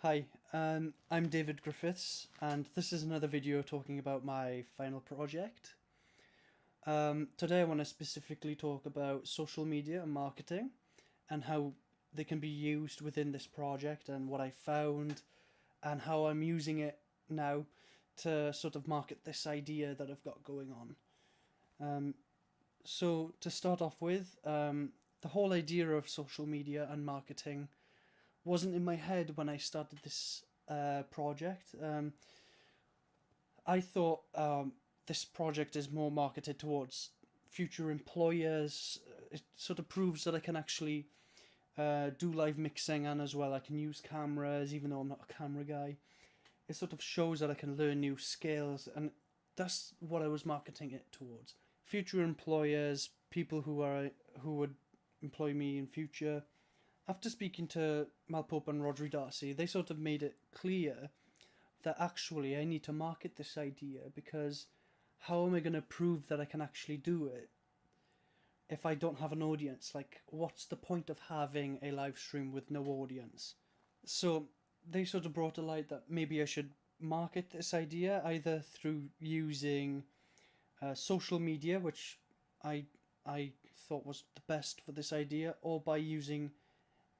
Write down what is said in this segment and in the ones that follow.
Hi, I'm David Griffiths, and this is another video talking about my final project. Today I want to specifically talk about social media and marketing and how they can be used within this project and what I found and how I'm using it now to sort of market this idea that I've got going on. So to start off with, the whole idea of social media and marketing wasn't in my head when I started this project. I thought this project is more marketed towards future employers. It sort of proves that I can actually do live mixing, and as well I can use cameras even though I'm not a camera guy. It sort of shows that I can learn new skills, and that's what I was marketing it towards. Future employers, people who would employ me in future. After speaking to Mal Pope and Rodri Darcy, they sort of made it clear that actually I need to market this idea, because how am I going to prove that I can actually do it if I don't have an audience? Like, what's the point of having a live stream with no audience? So they sort of brought to light that maybe I should market this idea either through using social media, which I I thought was the best for this idea, or by using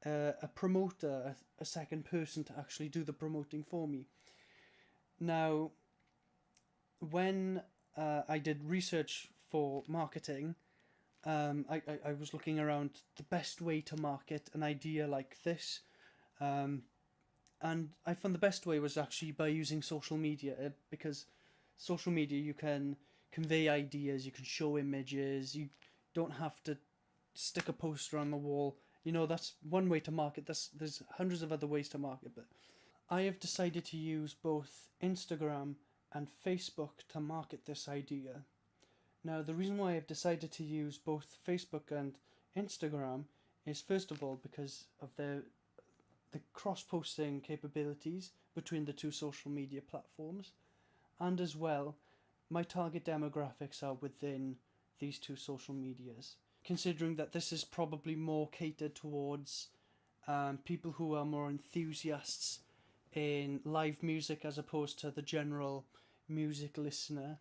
a promoter, a second person to actually do the promoting for me. Now, when I did research for marketing, I was looking around the best way to market an idea like this, and I found the best way was actually by using social media, because social media you can convey ideas, you can show images, you don't have to stick a poster on the wall. You know, that's one way to market. There's hundreds of other ways to market, but I have decided to use both Instagram and Facebook to market this idea. Now, the reason why I've decided to use both Facebook and Instagram is, first of all, because of the cross-posting capabilities between the two social media platforms, and as well, my target demographics are within these two social medias, considering that this is probably more catered towards people who are more enthusiasts in live music as opposed to the general music listener.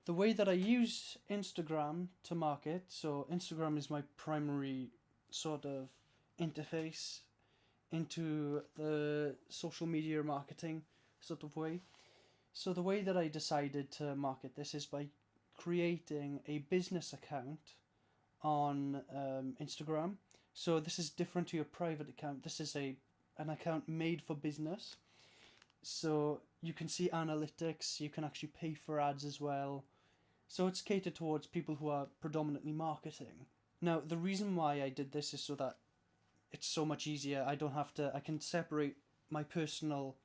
The way that I use Instagram to market, so Instagram is my primary sort of interface into the social media marketing sort of way. So the way that I decided to market this is by creating a business account on Instagram. So this is different to your private account. This is an account made for business. So you can see analytics, you can actually pay for ads as well. So it's catered towards people who are predominantly marketing. Now, the reason why I did this is so that it's so much easier. I can separate my personal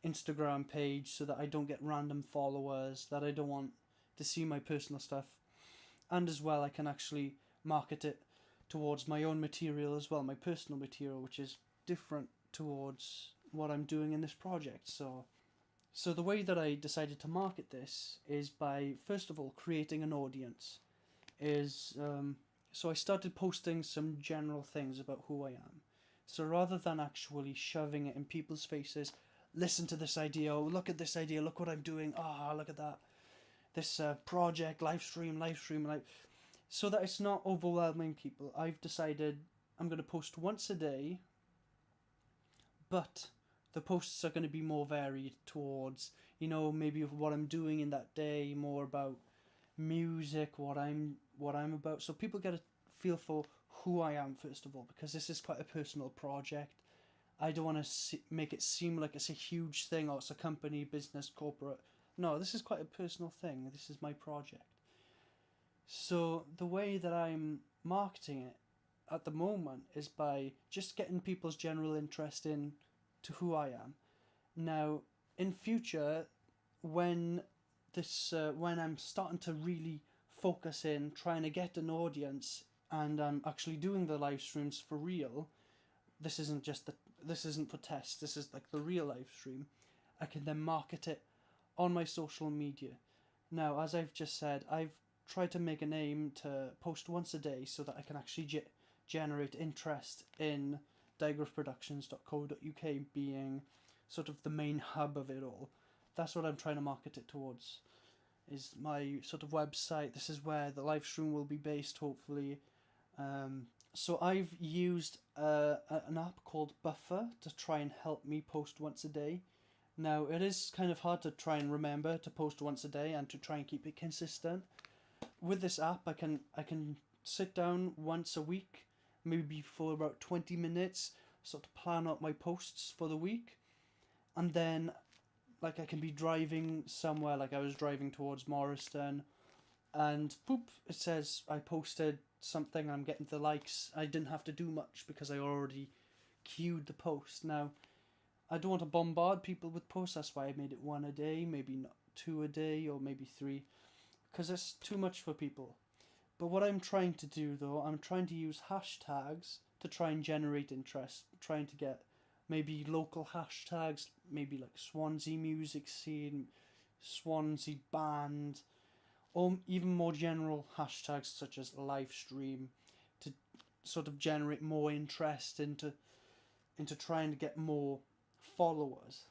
Instagram page so that I don't get random followers, that I don't want to see my personal stuff. And as well, I can actually market it towards my own material as well, my personal material, which is different towards what I'm doing in this project. So the way that I decided to market this is by, first of all, creating an audience. So I started posting some general things about who I am. So rather than actually shoving it in people's faces, listen to this idea, oh, look at this idea, look what I'm doing, look at that. This project, live stream, so that it's not overwhelming people. I've decided I'm going to post once a day, but the posts are going to be more varied towards, maybe what I'm doing in that day, more about music, what I'm about, so people get a feel for who I am, first of all, because this is quite a personal project. I don't want to make it seem like it's a huge thing or it's a company, business, corporate. No, this is quite a personal thing. This is my project. So the way that I'm marketing it at the moment is by just getting people's general interest in to who I am. Now, in future, when when I'm starting to really focus in trying to get an audience and I'm actually doing the live streams for real, this isn't for test, this is like the real live stream, I can then market it on my social media. Now, as I've just said, I've tried to make an aim to post once a day so that I can actually generate interest in digraphproductions.co.uk being sort of the main hub of it all. That's what I'm trying to market it towards, is my sort of website. This is where the live stream will be based, hopefully. So I've used an app called Buffer to try and help me post once a day. Now, it is kind of hard to try and remember to post once a day and to try and keep it consistent. With this app, I can sit down once a week, maybe for about 20 minutes, sort of plan out my posts for the week. And then, like, I can be driving somewhere, like I was driving towards Morriston, and boop, it says I posted something, I'm getting the likes. I didn't have to do much because I already queued the post. Now, I don't want to bombard people with posts, that's why I made it 1 a day, maybe not 2 a day, or maybe 3, because it's too much for people. But what I'm trying to do, though, I'm trying to use hashtags to try and generate interest, trying to get maybe local hashtags, maybe like Swansea music scene, Swansea band, or even more general hashtags such as live stream, to sort of generate more interest into trying to get more followers.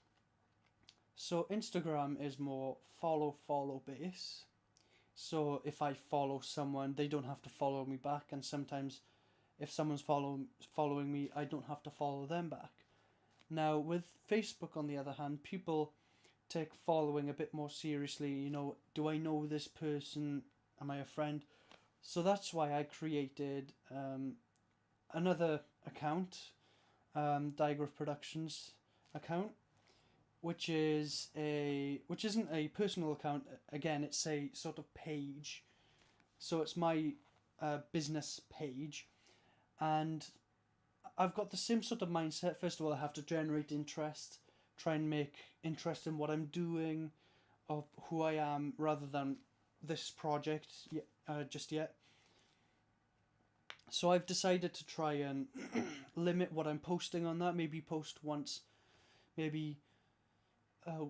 So Instagram is more follow base. So if I follow someone, they don't have to follow me back, and sometimes if someone's following me, I don't have to follow them back. Now, with Facebook, on the other hand, people take following a bit more seriously. You know, do I know this person? Am I a friend? So that's why I created another account, Digraph Productions account, which isn't a personal account. Again, it's a sort of page. So it's my business page, and I've got the same sort of mindset. First of all, I have to generate interest, try and make interest in what I'm doing, of who I am, rather than this project just yet. So I've decided to try and limit what I'm posting on that. Maybe post once, maybe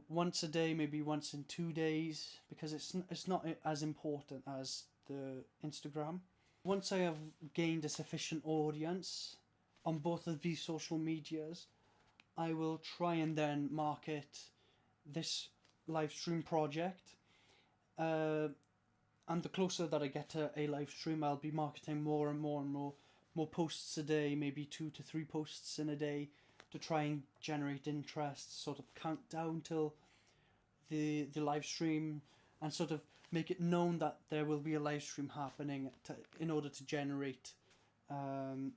once a day, maybe once in 2 days, because it's not as important as the Instagram. Once I have gained a sufficient audience on both of these social medias, I will try and then market this live stream project. And the closer that I get to a live stream, I'll be marketing more and more posts a day, maybe 2 to 3 posts in a day, to try and generate interest, sort of count down till the live stream, and sort of make it known that there will be a live stream happening in order to generate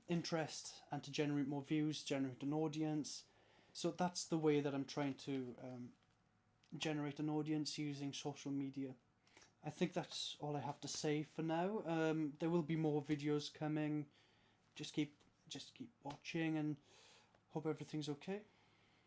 interest and to generate more views, generate an audience. So that's the way that I'm trying to generate an audience using social media. I think that's all I have to say for now. There will be more videos coming. Just keep watching, and hope everything's okay.